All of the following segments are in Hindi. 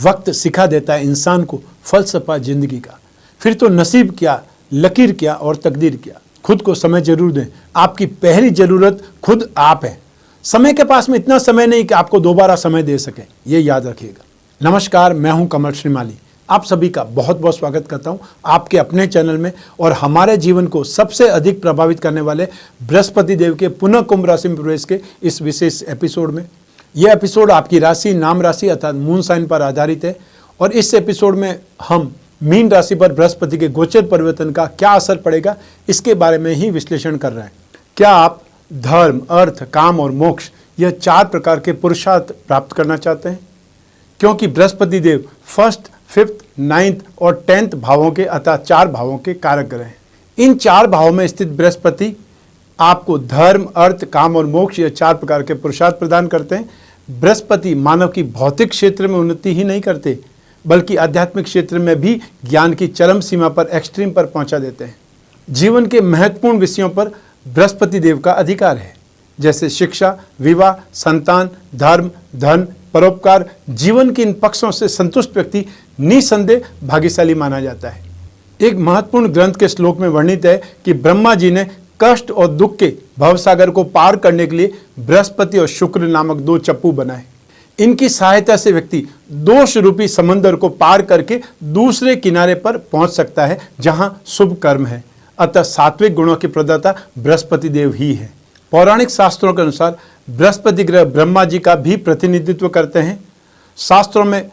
वक्त सिखा देता है इंसान को फलसफा जिंदगी का। फिर तो नसीब क्या, लकीर क्या और तकदीर क्या। खुद को समय जरूर दें। आपकी पहली जरूरत खुद आप है। समय के पास में इतना समय नहीं कि आपको दोबारा समय दे सके, ये याद रखिएगा। नमस्कार, मैं हूं कमल श्रीमाली। आप सभी का बहुत बहुत स्वागत करता हूं आपके अपने चैनल में और हमारे जीवन को सबसे अधिक प्रभावित करने वाले बृहस्पति देव के पुनः कुंभ राशि में प्रवेश के इस विशेष एपिसोड में। यह एपिसोड आपकी राशि, नाम राशि अर्थात मून साइन पर आधारित है और इस एपिसोड में हम मीन राशि पर बृहस्पति के गोचर परिवर्तन का क्या असर पड़ेगा इसके बारे में ही विश्लेषण कर रहे हैं। क्या आप धर्म, अर्थ, काम और मोक्ष यह 4 प्रकार के पुरुषार्थ प्राप्त करना चाहते हैं? क्योंकि बृहस्पति देव 1st, 5th, 9th और 10th भावों के अर्थात 4 भावों के कारक ग्रह हैं। इन 4 भावों में स्थित बृहस्पति आपको धर्म, अर्थ, काम और मोक्ष यह 4 प्रकार के पुरुषार्थ प्रदान करते हैं। बृहस्पति मानव की भौतिक क्षेत्र में उन्नति ही नहीं करते बल्कि आध्यात्मिक क्षेत्र में भी ज्ञान की चरम सीमा पर, एक्सट्रीम पर पहुंचा देते हैं। जीवन के महत्वपूर्ण विषयों पर बृहस्पति देव का अधिकार है, जैसे शिक्षा, विवाह, संतान, धर्म, धन, परोपकार। जीवन के इन पक्षों से संतुष्ट व्यक्ति निसंदेह भाग्यशाली माना जाता है। एक महत्वपूर्ण ग्रंथ के श्लोक में वर्णित है कि ब्रह्मा जी ने कष्ट और दुख के भवसागर को पार करने के लिए बृहस्पति और शुक्र नामक 2 चप्पू बनाए। इनकी सहायता से व्यक्ति दोष रूपी समंदर को पार करके दूसरे किनारे पर पहुंच सकता है जहां शुभ कर्म है। अतः सात्विक गुणों के प्रदाता बृहस्पति देव ही है। पौराणिक शास्त्रों के अनुसार बृहस्पति ग्रह ब्रह्मा जी का भी प्रतिनिधित्व करते हैं। शास्त्रों में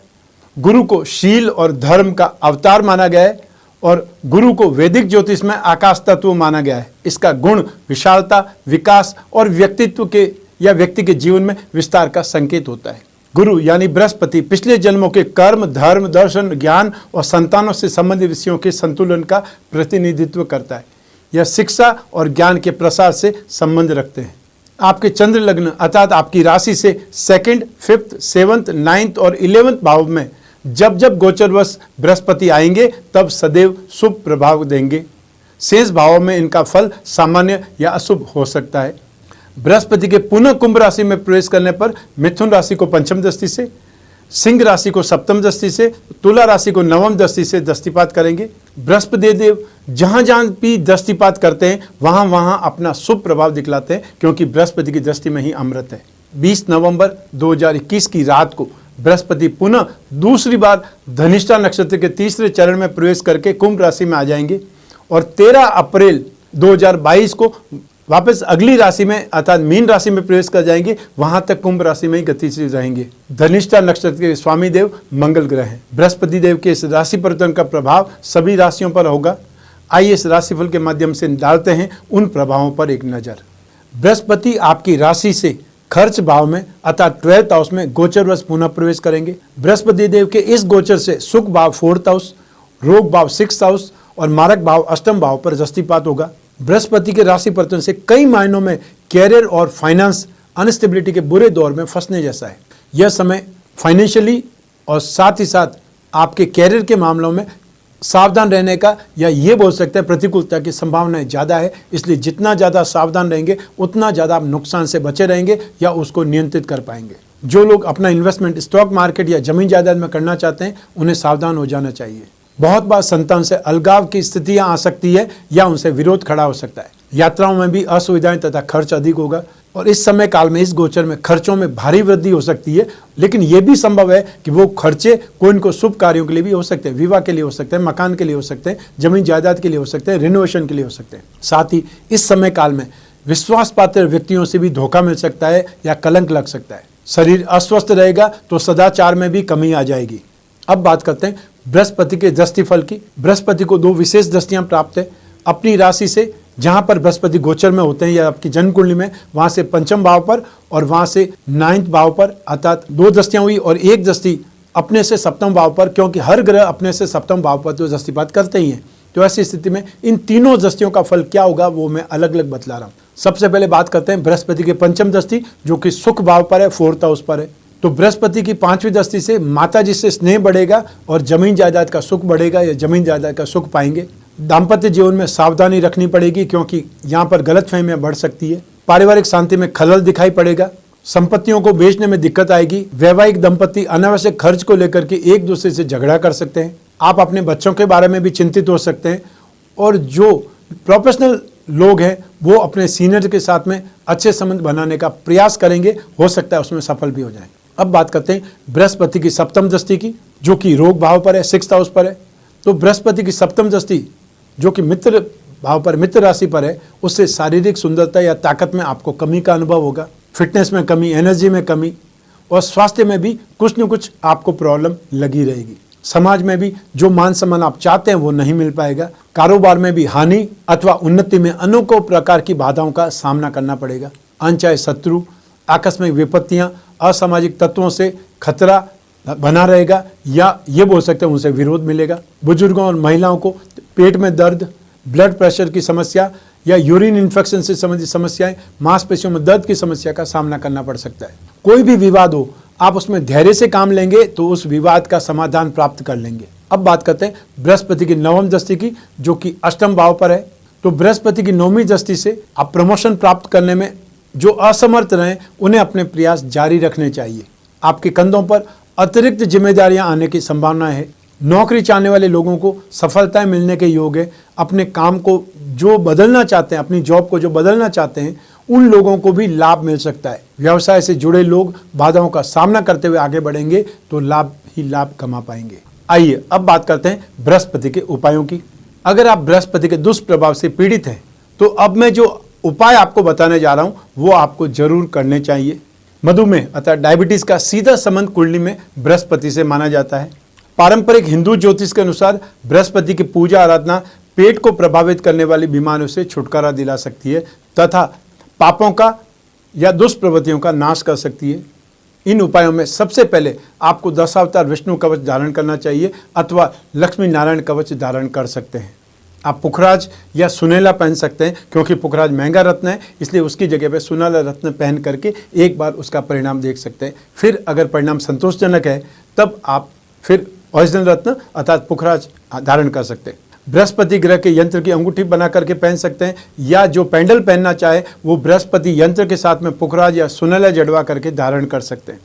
गुरु को शील और धर्म का अवतार माना गया है और गुरु को वैदिक ज्योतिष में आकाश तत्व माना गया है। इसका गुण विशालता, विकास और व्यक्तित्व के या व्यक्ति के जीवन में विस्तार का संकेत होता है। गुरु यानी बृहस्पति पिछले जन्मों के कर्म, धर्म, दर्शन, ज्ञान और संतानों से संबंधित विषयों के संतुलन का प्रतिनिधित्व करता है। यह शिक्षा और ज्ञान के प्रसार से संबंध रखते हैं। आपके चंद्र लग्न अर्थात आपकी राशि से 2nd, 5th, 7th, 9th और 11th भाव में जब जब गोचरवश बृहस्पति आएंगे तब सदैव शुभ प्रभाव देंगे। शेष भावों में इनका फल सामान्य या अशुभ हो सकता है। बृहस्पति के पुनः कुंभ राशि में प्रवेश करने पर मिथुन राशि को 5th दृष्टि से, सिंह राशि को 7th दृष्टि से, तुला राशि को 9th दृष्टि से दृष्टिपात करेंगे। बृहस्पति देव जहां जहां भी दृष्टिपात करते हैं वहां वहां अपना शुभ प्रभाव दिखलाते हैं, क्योंकि बृहस्पति की दृष्टि में ही अमृत है। 20 नवंबर 2021 की रात को बृहस्पति पुनः दूसरी बार धनिष्ठा नक्षत्र के 3रे चरण में प्रवेश करके कुंभ राशि में आ जाएंगे और 13 अप्रैल 2022 को वापस अगली राशि में अर्थात मीन राशि में प्रवेश कर जाएंगे। वहां तक कुंभ राशि में ही गतिशील रहेंगे। धनिष्ठा नक्षत्र के स्वामी देव मंगल ग्रह हैं। बृहस्पति देव के इस राशि परिवर्तन का प्रभाव सभी राशियों पर होगा। आइए इस राशिफल के माध्यम से डालते हैं उन प्रभावों पर एक नजर। बृहस्पति आपकी राशि से खर्च भाव में अर्थात 12th हाउस में गोचरवश पुनः प्रवेश करेंगे। बृहस्पति देव के इस गोचर से सुख भाव 4th हाउस, रोग भाव 6th हाउस और मारक भाव 8th भाव पर दृष्टिपात होगा। बृहस्पति के राशि परिवर्तन से कई मायनों में कैरियर और फाइनेंस अनस्टेबिलिटी के बुरे दौर में फंसने जैसा है। यह समय फाइनेंशियली और साथ ही साथ आपके कैरियर के मामलों में सावधान रहने का या ये बोल सकते हैं प्रतिकूलता की संभावनाएं ज़्यादा है। इसलिए जितना ज़्यादा सावधान रहेंगे उतना ज़्यादा आप नुकसान से बचे रहेंगे या उसको नियंत्रित कर पाएंगे। जो लोग अपना इन्वेस्टमेंट स्टॉक मार्केट या जमीन जायदाद में करना चाहते हैं उन्हें सावधान हो जाना चाहिए। बहुत बार संतान से अलगाव की स्थितियां आ सकती है या उनसे विरोध खड़ा हो सकता है। यात्राओं में भी असुविधाएं तथा खर्च अधिक होगा और इस समय काल में इस गोचर में खर्चों में भारी वृद्धि हो सकती है। लेकिन यह भी संभव है कि वो खर्चे कोई इनको शुभ कार्यों के लिए भी हो सकते हैं, विवाह के लिए हो सकते हैं, मकान के लिए हो सकते हैं, जमीन जायदाद के लिए हो सकते हैं, रिनोवेशन के लिए हो सकते हैं। साथ ही इस समय काल में विश्वास पात्र व्यक्तियों से भी धोखा मिल सकता है या कलंक लग सकता है। शरीर अस्वस्थ रहेगा तो सदाचार में भी कमी आ जाएगी। अब बात करते हैं बृहस्पति के दृष्टिफल की। बृहस्पति को 2 विशेष दृष्टियां प्राप्त है। अपनी राशि से जहां पर बृहस्पति गोचर में होते हैं या आपकी जन्म कुंडली में, वहां से 5th भाव पर और वहां से 9th भाव पर अर्थात 2 दृष्टियां हुई और 1 दृष्टि अपने से 7th भाव पर, क्योंकि हर ग्रह अपने से 7th भाव पर तो दृष्टिपात करते ही हैं। तो ऐसी स्थिति में इन तीनों दृष्टियों का फल क्या होगा वो मैं अलग अलग बतला रहा हूँ। सबसे पहले बात करते हैं बृहस्पति के 5th दृष्टि जो कि सुख भाव पर है, 4th हाउस पर है। तो बृहस्पति की 5वीं दृष्टि से माता जी से स्नेह बढ़ेगा और जमीन जायदाद का सुख बढ़ेगा या जमीन जायदाद का सुख पाएंगे। दाम्पत्य जीवन में सावधानी रखनी पड़ेगी क्योंकि यहाँ पर गलतफहमियां बढ़ सकती है। पारिवारिक शांति में खलल दिखाई पड़ेगा। संपत्तियों को बेचने में दिक्कत आएगी। वैवाहिक दंपति अनावश्यक खर्च को लेकर के एक दूसरे से झगड़ा कर सकते हैं। आप अपने बच्चों के बारे में भी चिंतित हो सकते हैं। और जो प्रोफेशनल लोग हैं वो अपने सीनियर के साथ में अच्छे संबंध बनाने का प्रयास करेंगे, हो सकता है उसमें सफल भी हो जाएं। अब बात करते हैं बृहस्पति की सप्तम दृष्टि की, जो कि रोग भाव पर है, 6th हाउस पर है। तो बृहस्पति की सप्तम दृष्टि जो कि मित्र भाव पर, मित्र राशि पर है, उससे शारीरिक सुंदरता या ताकत में आपको कमी का अनुभव होगा, फिटनेस में कमी, एनर्जी में कमी और स्वास्थ्य में भी कुछ न कुछ आपको प्रॉब्लम लगी रहेगी। समाज में भी जो मान सम्मान आप चाहते हैं वो नहीं मिल पाएगा। कारोबार में भी हानि अथवा उन्नति में अनेकों प्रकार की बाधाओं का सामना करना पड़ेगा। अनचाहे शत्रु, आकस्मिक विपत्तियां, असामाजिक तत्वों से खतरा बना रहेगा या ये बोल सकते हैं उनसे विरोध मिलेगा। बुजुर्गों और महिलाओं को पेट में दर्द, ब्लड प्रेशर की समस्या या यूरिन इन्फेक्शन से संबंधित समस्याएं, मांसपेशियों में दर्द की समस्या का सामना करना पड़ सकता है। कोई भी विवाद हो, आप उसमें धैर्य से काम लेंगे तो उस विवाद का समाधान प्राप्त कर लेंगे। अब बात करते हैं बृहस्पति की 9वीं दृष्टि की, जो कि अष्टम भाव पर है। तो बृहस्पति की 9वीं दृष्टि से आप प्रमोशन प्राप्त करने में जो असमर्थ रहे उन्हें अपने प्रयास जारी रखने चाहिए। आपके कंधों पर अतिरिक्त जिम्मेदारियां आने की संभावना है। नौकरी चाहने वाले लोगों को सफलताएं मिलने के योग है। अपने काम को जो बदलना चाहते हैं, अपनी जॉब को जो बदलना चाहते हैं, उन लोगों को भी लाभ मिल सकता है। व्यवसाय से जुड़े लोग बाधाओं का सामना करते हुए आगे बढ़ेंगे तो लाभ ही लाभ कमा पाएंगे। आइए अब बात करते हैं बृहस्पति के उपायों की। अगर आप बृहस्पति के दुष्प्रभाव से पीड़ित हैं तो अब मैं जो उपाय आपको बताने जा रहा हूं वो आपको जरूर करने चाहिए। मधुमेह अर्थात डायबिटीज का सीधा संबंध कुंडली में बृहस्पति से माना जाता है। पारंपरिक हिंदू ज्योतिष के अनुसार बृहस्पति की पूजा आराधना पेट को प्रभावित करने वाली बीमारियों से छुटकारा दिला सकती है तथा पापों का या दुष्प्रवृत्तियों का नाश कर सकती है। इन उपायों में सबसे पहले आपको दशावतार विष्णु कवच धारण करना चाहिए अथवा लक्ष्मी नारायण कवच धारण कर सकते हैं। आप पुखराज या सुनेला पहन सकते हैं, क्योंकि पुखराज महंगा रत्न है, इसलिए उसकी जगह पे सुनेला रत्न पहन करके एक बार उसका परिणाम देख सकते हैं। फिर अगर परिणाम संतोषजनक है तब आप फिर ओरिजिनल रत्न अर्थात पुखराज धारण कर सकते हैं। बृहस्पति ग्रह के यंत्र की अंगूठी बना करके पहन सकते हैं, या जो पेंडल पहनना चाहे वो बृहस्पति यंत्र के साथ में पुखराज या सुनेला जड़वा करके धारण कर सकते हैं।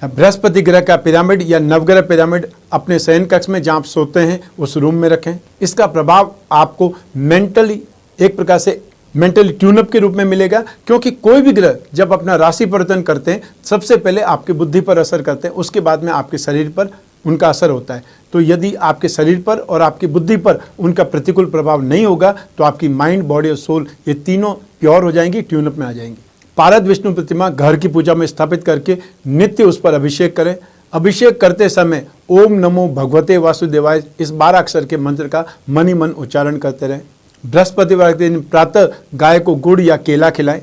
बृहस्पति ग्रह का पिरामिड या नवग्रह पिरामिड अपने शयन कक्ष में जहाँ आप सोते हैं उस रूम में रखें। इसका प्रभाव आपको मेंटली एक प्रकार से मेंटली ट्यूनअप के रूप में मिलेगा, क्योंकि कोई भी ग्रह जब अपना राशि परिवर्तन करते हैं सबसे पहले आपकी बुद्धि पर असर करते हैं, उसके बाद में आपके शरीर पर उनका असर होता है। तो यदि आपके शरीर पर और आपकी बुद्धि पर उनका प्रतिकूल प्रभाव नहीं होगा तो आपकी माइंड, बॉडी और सोल ये तीनों प्योर हो जाएंगी, ट्यूनअप में आ जाएंगी। पारद विष्णु प्रतिमा घर की पूजा में स्थापित करके नित्य उस पर अभिषेक करें। अभिषेक करते समय ओम नमो भगवते वासुदेवाय इस 12 अक्षर के मंत्र का मन ही मन उच्चारण करते रहें। बृहस्पतिवार के दिन प्रातः गाय को गुड़ या केला खिलाएं।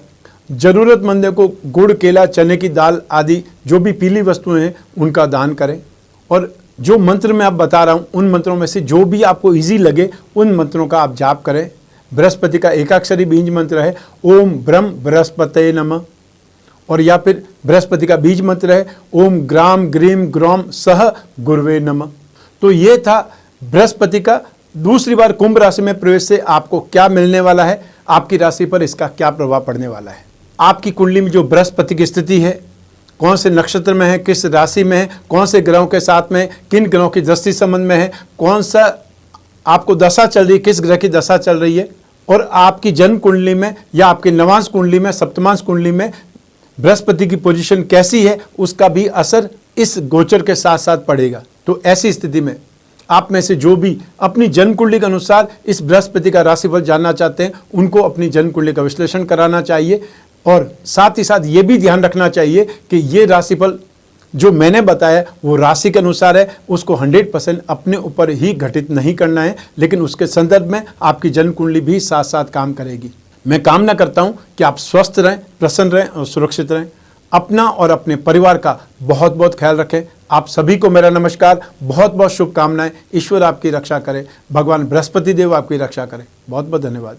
जरूरतमंदों को गुड़, केला, चने की दाल आदि जो भी पीली वस्तुएं हैं उनका दान करें। और जो मंत्र मैं आप बता रहा हूं उन मंत्रों में से जो भी आपको इजी लगे उन मंत्रों का आप जाप करें। बृहस्पति का एकाक्षरी बीज मंत्र है ओम ब्रह्म बृहस्पतये नमः, और या फिर बृहस्पति का बीज मंत्र है ओम ग्राम ग्रीम ग्रोम सह गुरुवे नमः। तो ये था बृहस्पति का दूसरी बार कुंभ राशि में प्रवेश से आपको क्या मिलने वाला है, आपकी राशि पर इसका क्या प्रभाव पड़ने वाला है। आपकी कुंडली में जो बृहस्पति की स्थिति है, कौन से नक्षत्र में है, किस राशि में है, कौन से ग्रहों के साथ में, किन ग्रहों की दृष्टि संबंध में है, कौन सा आपको दशा चल रही है, किस ग्रह की दशा चल रही है, और आपकी जन्म कुंडली में या आपकी नवांश कुंडली में, सप्तमांश कुंडली में बृहस्पति की पोजीशन कैसी है, उसका भी असर इस गोचर के साथ साथ पड़ेगा। तो ऐसी स्थिति में आप में से जो भी अपनी जन्म कुंडली के अनुसार इस बृहस्पति का राशिफल जानना चाहते हैं उनको अपनी जन्म कुंडली का विश्लेषण कराना चाहिए, और साथ ही साथ ये भी ध्यान रखना चाहिए कि ये राशिफल जो मैंने बताया वो राशि के अनुसार है, उसको 100% अपने ऊपर ही घटित नहीं करना है, लेकिन उसके संदर्भ में आपकी जन्म कुंडली भी साथ साथ काम करेगी। मैं कामना करता हूं कि आप स्वस्थ रहें, प्रसन्न रहें और सुरक्षित रहें। अपना और अपने परिवार का बहुत बहुत ख्याल रखें। आप सभी को मेरा नमस्कार, बहुत बहुत शुभकामनाएं। ईश्वर आपकी रक्षा करे, भगवान बृहस्पति देव आपकी रक्षा करें। बहुत बहुत धन्यवाद।